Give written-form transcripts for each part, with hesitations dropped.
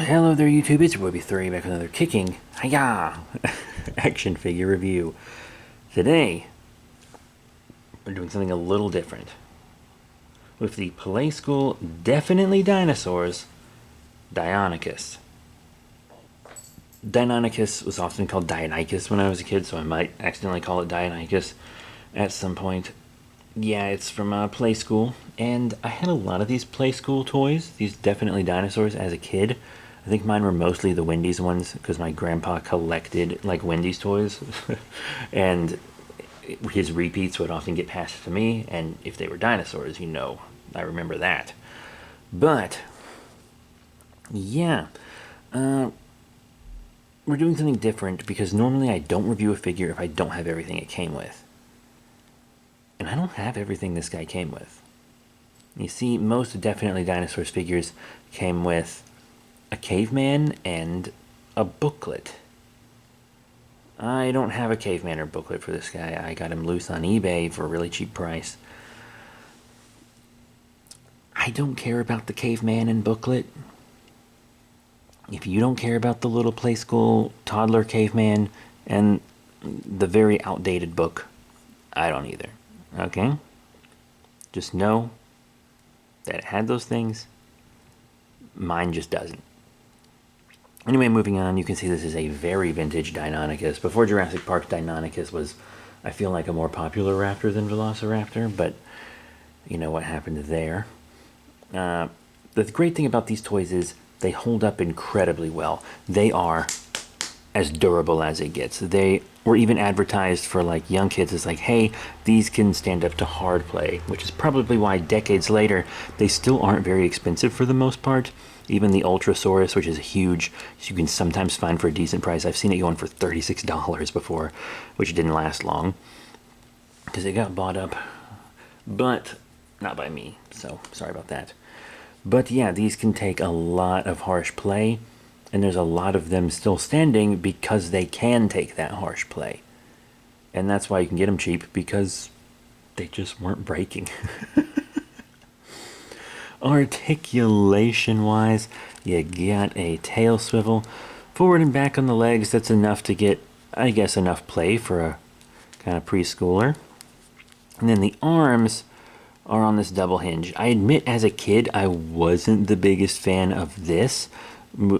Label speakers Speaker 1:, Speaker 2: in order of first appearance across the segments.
Speaker 1: Hello there YouTube, it's your boy B3 back with another kicking hiya action figure review. Today, we're doing something a little different. With the Playskool Definitely Dinosaurs, Deinonychus. Deinonychus was often called Deinonychus when I was a kid, so I might accidentally call it Deinonychus at some point. Yeah, it's from Playskool, and I had a lot of these Playskool toys, these Definitely Dinosaurs, as a kid. I think mine were mostly the Wendy's ones because my grandpa collected like Wendy's toys, and his repeats would often get passed to me. And if they were dinosaurs, I remember that. But yeah, we're doing something different because normally I don't review a figure if I don't have everything it came with, and I don't have everything this guy came with. You see, most Definitely Dinosaurs figures came with a caveman and a booklet. I don't have a caveman or booklet for this guy. I got him loose on eBay for a really cheap price. I don't care about the caveman and booklet. If you don't care about the little Playskool toddler caveman and the very outdated book, I don't either. Okay? Just know that it had those things. Mine just doesn't. Anyway, moving on, you can see this is a very vintage Deinonychus. Before Jurassic Park, Deinonychus was, I feel like, a more popular raptor than Velociraptor, but you know what happened there. The great thing about these toys is they hold up incredibly well. They are as durable as it gets. They were even advertised for like young kids as like, hey, these can stand up to hard play, which is probably why decades later they still aren't very expensive for the most part. Even the Ultrasaurus, which is huge, you can sometimes find for a decent price. I've seen it going for $36 before, which didn't last long because it got bought up, but not by me, so sorry about that. But yeah, these can take a lot of harsh play, and there's a lot of them still standing because they can take that harsh play. And that's why you can get them cheap, because they just weren't breaking. Articulation wise, you got a tail swivel forward and back on the legs. That's enough to get, I guess, enough play for a kind of preschooler. And then the arms are on this double hinge. I admit, as a kid, I wasn't the biggest fan of this.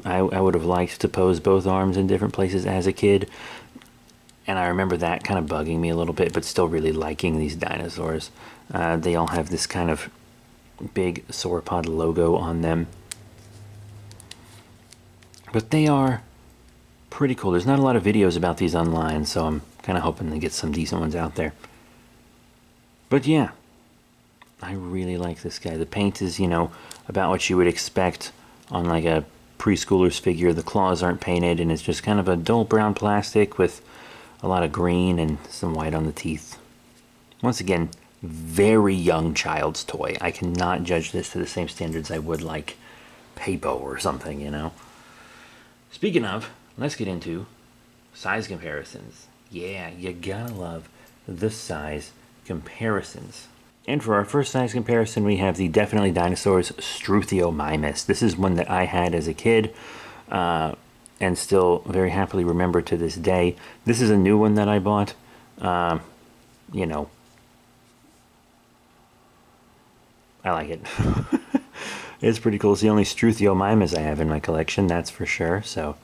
Speaker 1: I would have liked to pose both arms in different places as a kid, and I remember that kind of bugging me a little bit, but still really liking these dinosaurs. They all have this kind of big sauropod logo on them, but they are pretty cool. There's not a lot of videos about these online, so I'm kind of hoping to get some decent ones out there. But yeah, I really like this guy. The paint is, about what you would expect on like a preschooler's figure. The claws aren't painted, and it's just kind of a dull brown plastic with a lot of green and some white on the teeth. Once again, very young child's toy. I cannot judge this to the same standards I would like Papo or something, Speaking of, let's get into size comparisons. Yeah, you gotta love the size comparisons. And for our first size comparison, we have the Definitely Dinosaurs Struthiomimus. This is one that I had as a kid, and still very happily remember to this day. This is a new one that I bought. I like it. It's pretty cool. It's the only Struthiomimus I have in my collection, that's for sure. So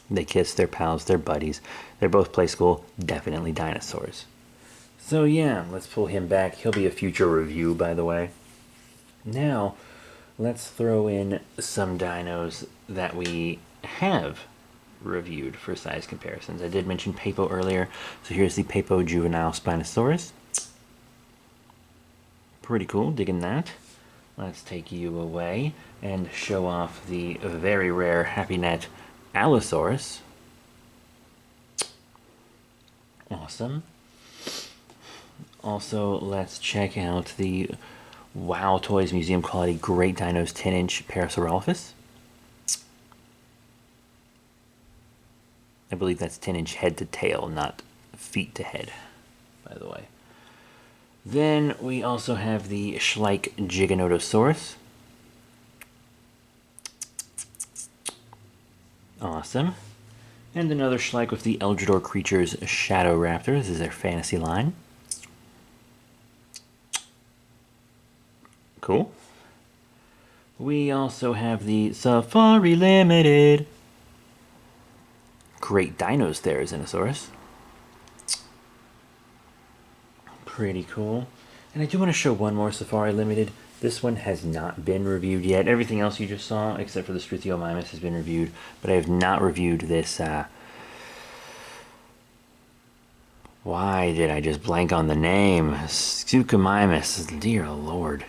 Speaker 1: they kiss, they're pals, they're buddies. They're both Playskool, Definitely Dinosaurs. So yeah, let's pull him back. He'll be a future review, by the way. Now, let's throw in some dinos that we have reviewed for size comparisons. I did mention Papo earlier, so here's the Papo Juvenile Spinosaurus. Pretty cool, digging that. Let's take you away and show off the very rare Happy Net Allosaurus. Awesome. Also, let's check out the Wow Toys Museum Quality Great Dinos 10-inch Parasaurolophus. I believe that's 10-inch head to tail, not feet to head, by the way. Then we also have the Schleich Giganotosaurus. Awesome. And another Schleich with the Eldrador Creatures Shadow Raptor. This is their fantasy line. Cool. We also have the Safari Limited. Great dinos there, Dinosaurs. Pretty cool. And I do want to show one more Safari Limited. This one has not been reviewed yet. Everything else you just saw, except for the Struthiomimus, has been reviewed. But I have not reviewed this. Why did I just blank on the name? Suchomimus. Dear Lord.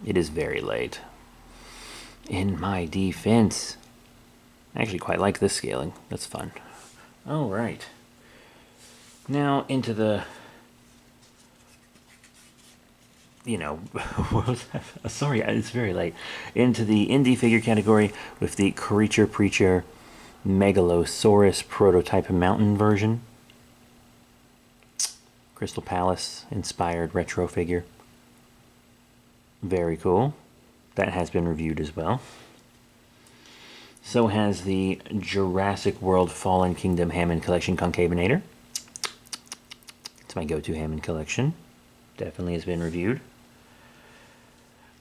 Speaker 1: It is very late. In my defense. I actually quite like this scaling. That's fun. Alright. Now into the... what was that? Sorry, it's very late. Into the indie figure category with the Creature Preacher Megalosaurus Prototype Mountain version. Crystal Palace inspired retro figure. Very cool. That has been reviewed as well. So has the Jurassic World Fallen Kingdom Hammond Collection Concavinator. It's my go-to Hammond collection. Definitely has been reviewed.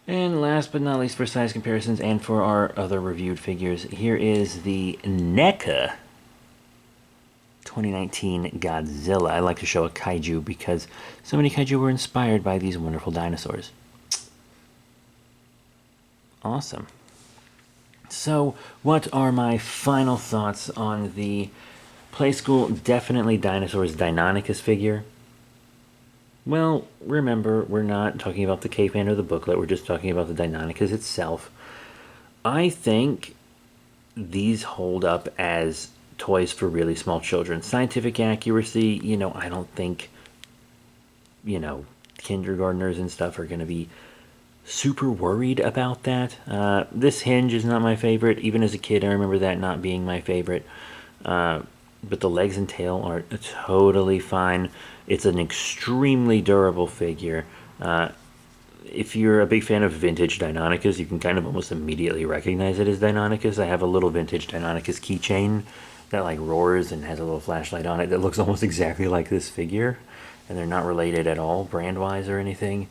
Speaker 1: And last but not least for size comparisons and for our other reviewed figures, here is the NECA 2019 Godzilla. I like to show a kaiju because so many kaiju were inspired by these wonderful dinosaurs. Awesome. So, what are my final thoughts on the Playskool Definitely Dinosaurs Deinonychus figure? Well, remember, we're not talking about the caveman or the booklet, we're just talking about the Deinonychus itself. I think these hold up as toys for really small children. Scientific accuracy, I don't think, kindergartners and stuff are going to be super worried about that. This hinge is not my favorite. Even as a kid, I remember that not being my favorite. But the legs and tail are totally fine. It's an extremely durable figure. If you're a big fan of vintage Deinonychus, you can kind of almost immediately recognize it as Deinonychus. I have a little vintage Deinonychus keychain that like roars and has a little flashlight on it that looks almost exactly like this figure. And they're not related at all, brand-wise or anything.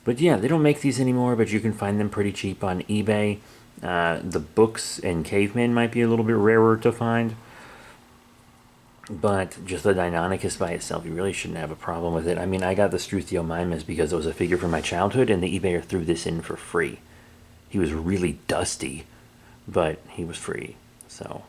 Speaker 1: But yeah, they don't make these anymore, but you can find them pretty cheap on eBay. The books and cavemen might be a little bit rarer to find. But just the Deinonychus by itself, you really shouldn't have a problem with it. I mean, I got the Struthiomimus because it was a figure from my childhood, and the eBayer threw this in for free. He was really dusty, but he was free. So,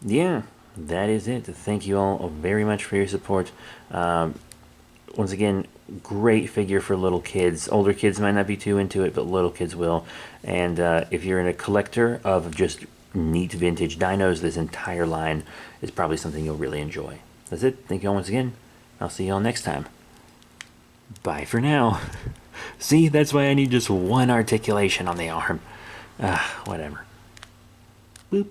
Speaker 1: yeah, that is it. Thank you all very much for your support. Once again, great figure for little kids. Older kids might not be too into it, but little kids will. And if you're a collector of just neat vintage dinos, this entire line is probably something you'll really enjoy. That's it. Thank you all once again. I'll see you all next time. Bye for now. See, that's why I need just one articulation on the arm. Whatever. Boop.